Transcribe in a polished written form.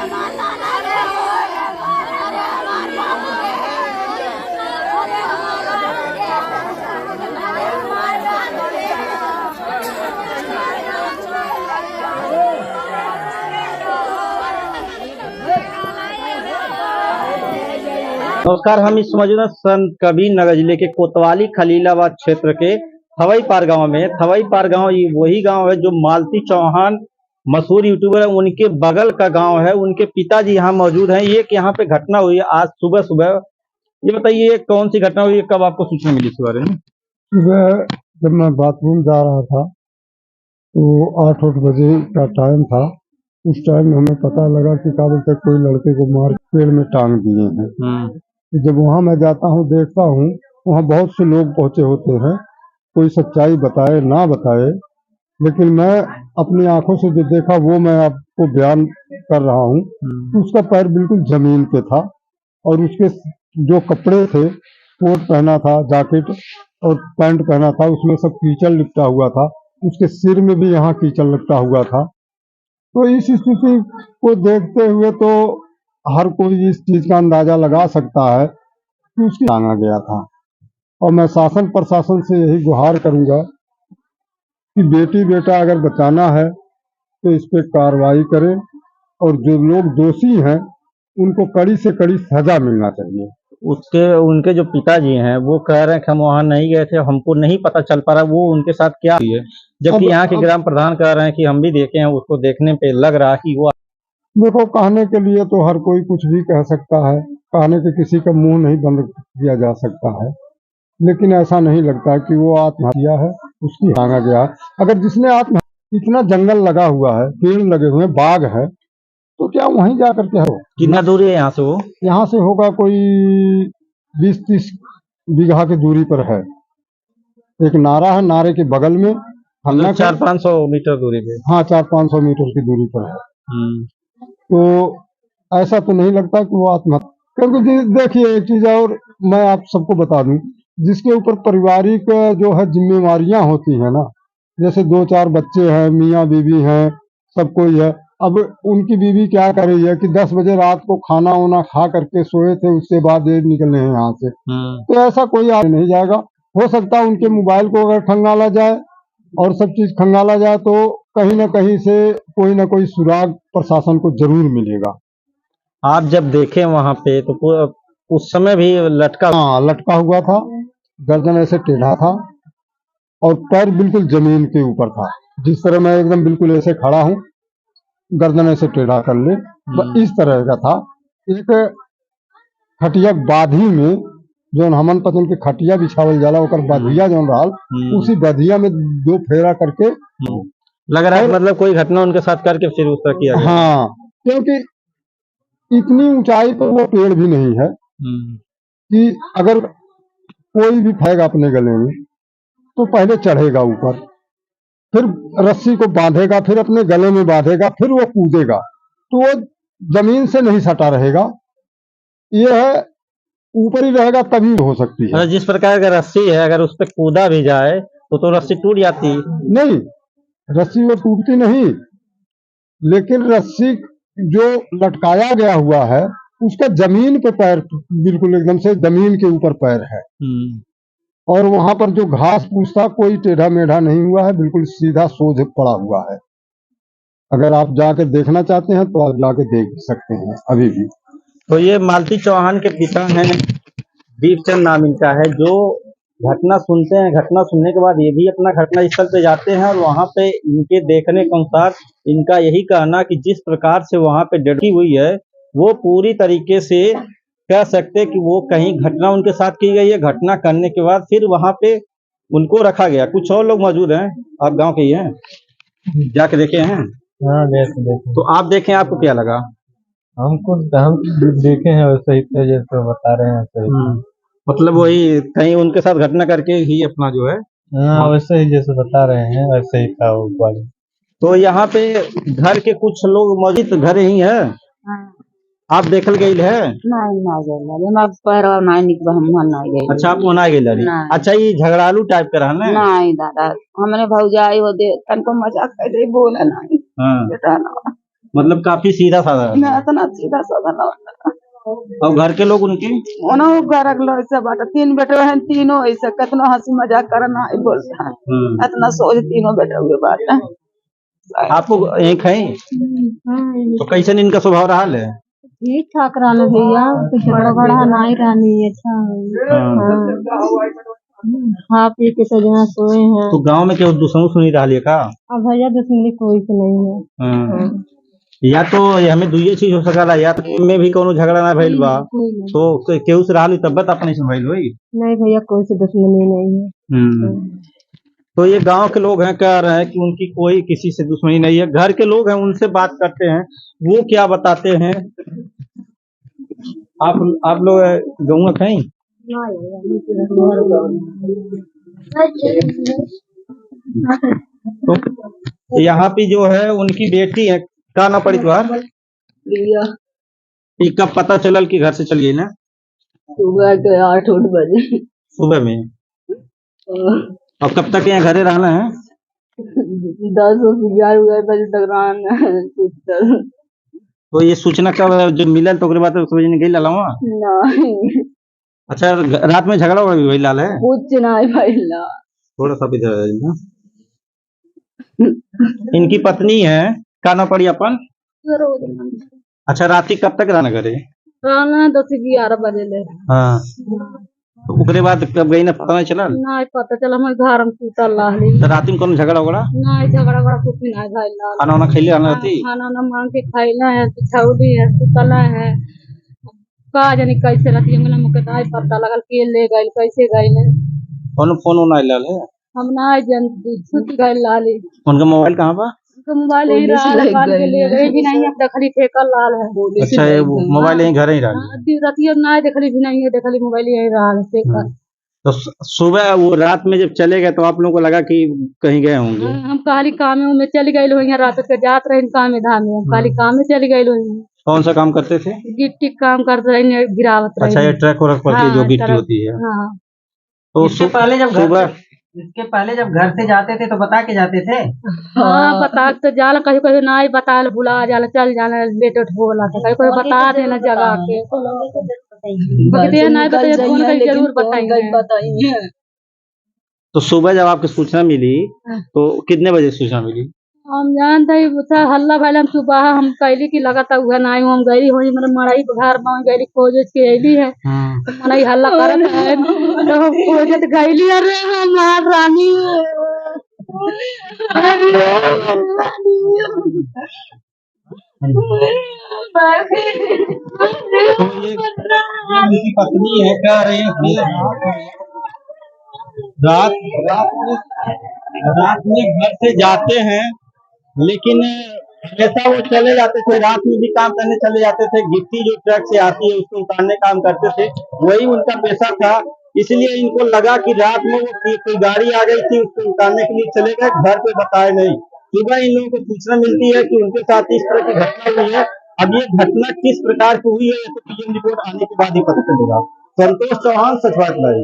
नमस्कार। हम इस मौजूदा संत कबीर नगर जिले के कोतवाली खलीलाबाद क्षेत्र के थवई पार गांव में। थवई पार गांव वही गांव है जो मालती चौहान मशहूर यूट्यूबर है, उनके बगल का गांव है। उनके पिताजी यहाँ मौजूद हैं। ये कि यहाँ पे घटना हुई है आज सुबह सुबह। ये बताइए कौन सी घटना हुई है, कब आपको सूचना मिली इस बारे में? सुबह जब मैं बाथरूम जा रहा था तो 8 बजे का टाइम था। उस टाइम में हमें पता लगा कि काबुल तक कोई लड़के को मार पेड़ में टांग दिए हैं। जब वहाँ मैं जाता हूँ देखता हूँ वहाँ बहुत से लोग पहुँचे होते हैं, कोई सच्चाई बताए ना बताए, लेकिन मैं अपनी आंखों से जो देखा वो मैं आपको बयान कर रहा हूँ। उसका पैर बिल्कुल जमीन पे था और उसके जो कपड़े थे, कोट पहना था, जैकेट और पैंट पहना था, उसमें सब कीचड़ लिपटा हुआ था। उसके सिर में भी यहाँ कीचड़ लिपटा हुआ था। तो इस स्थिति को देखते हुए तो हर कोई इस चीज का अंदाजा लगा सकता है कि उसकी टांगा गया था। और मैं शासन प्रशासन से यही गुहार करूंगा कि बेटी बेटा अगर बचाना है तो इस पे कार्रवाई करें और जो लोग दोषी हैं उनको कड़ी से कड़ी सजा मिलना चाहिए। उनके जो पिताजी हैं वो कह रहे हैं कि हम वहाँ नहीं गए थे, हमको नहीं पता चल पा रहा वो उनके साथ क्या हुई है, जबकि यहाँ के ग्राम प्रधान कह रहे हैं कि हम भी देखे हैं, उसको देखने पे लग रहा कि वो। देखो, कहने के लिए तो हर कोई कुछ भी कह सकता है, कहने के किसी का मुंह नहीं बंद किया जा सकता है, लेकिन ऐसा नहीं लगता कि वो आत्महत्या है, उसकी भागा गया। अगर जिसने आत्महत्या, इतना जंगल लगा हुआ है, पेड़ लगे हुए, बाग है, तो क्या वहीं जाकर के हो? कितना दूरी है यहाँ से? वो यहाँ से होगा कोई 20-30 बीघा की दूरी पर है। एक नारा है, नारे के बगल में 400-500 मीटर दूरी पे। हाँ, 400-500 मीटर की दूरी पर है। तो ऐसा तो नहीं लगता कि वो आत्महत्या, क्योंकि देखिए एक चीज और मैं आप सबको बता दूं, जिसके ऊपर पारिवारिक जो है जिम्मेवारियां होती है ना, जैसे 2-4 बच्चे हैं, मियाँ बीवी हैं, सब कोई है। अब उनकी बीवी क्या कर रही है कि 10 बजे रात को खाना वाना खा करके सोए थे, उसके बाद ये निकले हैं यहाँ से। तो ऐसा कोई आगे नहीं जाएगा। हो सकता है उनके मोबाइल को अगर खंगाला जाए और सब चीज खंगाला जाए तो कहीं ना कहीं से कोई ना कोई सुराग प्रशासन को जरूर मिलेगा। आप जब देखे वहां पे तो उस समय भी लटका? हाँ, लटका हुआ था, गर्दन ऐसे टेढ़ा था और पैर बिल्कुल जमीन के ऊपर था। जिस तरह मैं एकदम बिल्कुल ऐसे खड़ा हूँ, गर्दन ऐसे टेढ़ा कर ले, तो इस तरह का था। एक खटिया बाधी में जो हमन पतन के खटिया बिछावल जाला, ओकर बधिया जो रहल, उसी बधिया में 2 फेरा करके लग रहा है मतलब कोई घटना उनके साथ करके फिर उस तरह किया गया। हाँ, क्योंकि इतनी ऊंचाई पर वो पेड़ भी नहीं है कि अगर कोई भी फैगा अपने गले में तो पहले चढ़ेगा ऊपर, फिर रस्सी को बांधेगा, फिर अपने गले में बांधेगा, फिर वो कूदेगा, तो वो जमीन से नहीं सटा रहेगा, ये है ऊपर ही रहेगा तभी हो सकती है। जिस प्रकार का रस्सी है, अगर उस पर कूदा भी जाए तो रस्सी टूट जाती? नहीं, रस्सी वो टूटती नहीं, लेकिन रस्सी जो लटकाया गया हुआ है उसका जमीन पे पैर बिल्कुल एकदम से जमीन के ऊपर पैर है। और वहां पर जो घास फूस था कोई टेढ़ा मेढ़ा नहीं हुआ है, बिल्कुल सीधा सोझ पड़ा हुआ है। अगर आप जाकर देखना चाहते हैं तो आप जाकर देख सकते हैं अभी भी। तो ये मालती चौहान के पिता हैं, दीपचंद नाम इनका है, जो घटना सुनते हैं, घटना सुनने के बाद ये भी अपना घटना स्थल पे जाते हैं और वहां पे इनके देखने के अनुसार इनका यही कहना कि जिस प्रकार से वहां पे डेड हुई है वो पूरी तरीके से कह सकते कि वो कहीं घटना उनके साथ की गई है। घटना करने के बाद फिर वहां पे उनको रखा गया। कुछ और लोग मौजूद हैं, आप गांव के ही हैं, जाके देखे हैं? हाँ, देखे। तो आप देखें, आपको क्या लगा? हम देखे हैं वैसे ही जैसे बता रहे हैं सही। मतलब वही कहीं उनके साथ घटना करके ही अपना जो है। हाँ, वैसे ही जैसे बता रहे हैं वैसे ही था वो बाड़ी। तो यहाँ पे घर के कुछ लोग मौजूद, घर ही है? आप देखल गई है? अच्छा, आप वहाँ गई? अच्छा, ये झगड़ालू टाइप का रहना? नहीं दादा, हमने भौजाई वो दे तनको मजाक कर दे, बोला नहीं। मतलब काफी सीधा साधा है। ना इतना सीधा साधा ना और घर के लोग उनके ओनहु घरक लोग ऐसे बाटे 3 बेटे हैं, तीनों ऐसे कितना हंसी मजाक करना है बोलता है, इतना सोच तीनों बेटे हुए बात है। आपको एक है तो कैसे इनका स्वभाव रहा है? ठीक ठाक रहना भैया, कुछ बड़ा नहीं रहनी अच्छा खा पी के तो जहाँ सोए हैं। तो गांव में केहू दुश्मन सुनी रहा है का? अब भैया दुश्मनी कोई से नहीं है। या तो ये हमें दुइये चीज हो सकला, या तो में भी कोनो झगड़ा ना भइल बा तो केहू से रहली तब अपने से भइल होई। नहीं भैया कोई से दुश्मनी नहीं है। तो ये गांव के लोग हैं, कह रहे हैं कि उनकी कोई किसी से दुश्मनी नहीं है। घर के लोग हैं, उनसे बात करते हैं, वो क्या बताते हैं। आप लोग गौवा हैं? तो यहाँ पे जो है उनकी बेटी है, क्या ना पड़ी तुम्हार? ये कब पता चलल कि घर से चल गई ना? सुबह के 8-8 बजे सुबह में। और कब तक यहाँ घरे रहना है? 10 से 11 बजे तक रहना है। तो ये सूचना कब जो मिलल तो बाद समझ नहीं गई लालवा? नहीं अच्छा, रात में झगड़ा हुआ भी वही लाल है? कुछ नहीं भइला। थोड़ा सा भी इधर इनकी पत्नी है, का ना पड़ी अपन? अच्छा, राती कब तक रहना करे? रहना 10-11 बजे ले। हाँ, तो उसके बाद कब गई ना पता नहीं चला? नहीं पता चला, मैं घर में सुतल रहली। तो रात में कौन झगड़ा होगा? नहीं झगड़ा वगड़ा कुछ नहीं भइला। खाना वाना खैले रहना रहती? खाना वाना मांग के खैला है, पिछौली है, सुतला है। का जानी कैसे रहती है, मुझे नहीं पता लगल के ले गइल कैसे गइल। कौन फोन वोन आइल है? हम ना जानती, सुत गइल लाली। उनका मोबाइल कहाँ बा? तो मोबाइल यही रहा, निकाल के ले गए भी नहीं है, देखली फेंकल लाल है। अच्छा, ये मोबाइल यहीं घर ही रहा? रतिया ना देखली भी नहीं है, देखली मोबाइल यही रहा है फेंकल। तो सुबह वो रात में जब चले गए तो आप लोगों को लगा कि कहीं गए होंगे? हम काली काम में चली गई हुई, रात के जात रहे काम धाम में, काली काम में चली गई हुई। कौन सा काम करते थे? गिट्टी काम करते रहे, गिरावत रहे। अच्छा, ये ट्रक वर्क पर की जो गिट्टी होती है। हाँ। तो इसके पहले जब घर से जाते थे तो बता के जाते थे? हाँ बता तो जाला, कहीं कहीं नहीं बता भुला जाला, चल जाना लेट उठ बोला था, कहीं कहीं बता देना जगह के बकते नहीं बताइए, फोन करके जरूर बताएंगे। तो सुबह जब आपको सूचना मिली तो कितने बजे सूचना मिली? हम जानते ही हल्ला भैल, हम सुबह हम कैली की लगाता हुआ नहीं, हम गई हुई मेरे मड़ाई घर में गई खोज के अली है, तो मड़ाई हल्ला करत है तो हम खोजत गईली। अरे हमार रानी मेरी पत्नी है, कह रही है रात में घर से जाते हैं, लेकिन हमेशा वो चले जाते थे, रात में भी काम करने चले जाते थे। गिट्टी जो ट्रक से आती है उसको उतारने काम करते थे, वही उनका पेशा था। इसलिए इनको लगा कि रात में वो कोई गाड़ी आ गई थी, उसको उतारने के लिए चले गए, घर पे बताए नहीं। सुबह इन लोगों को सूचना मिलती है कि उनके साथ इस तरह की घटना हुई है। अब ये घटना किस प्रकार की हुई है, ये तो पीएम रिपोर्ट आने के बाद ही पता चलेगा। संतोष चौहान, सच बात लाइव।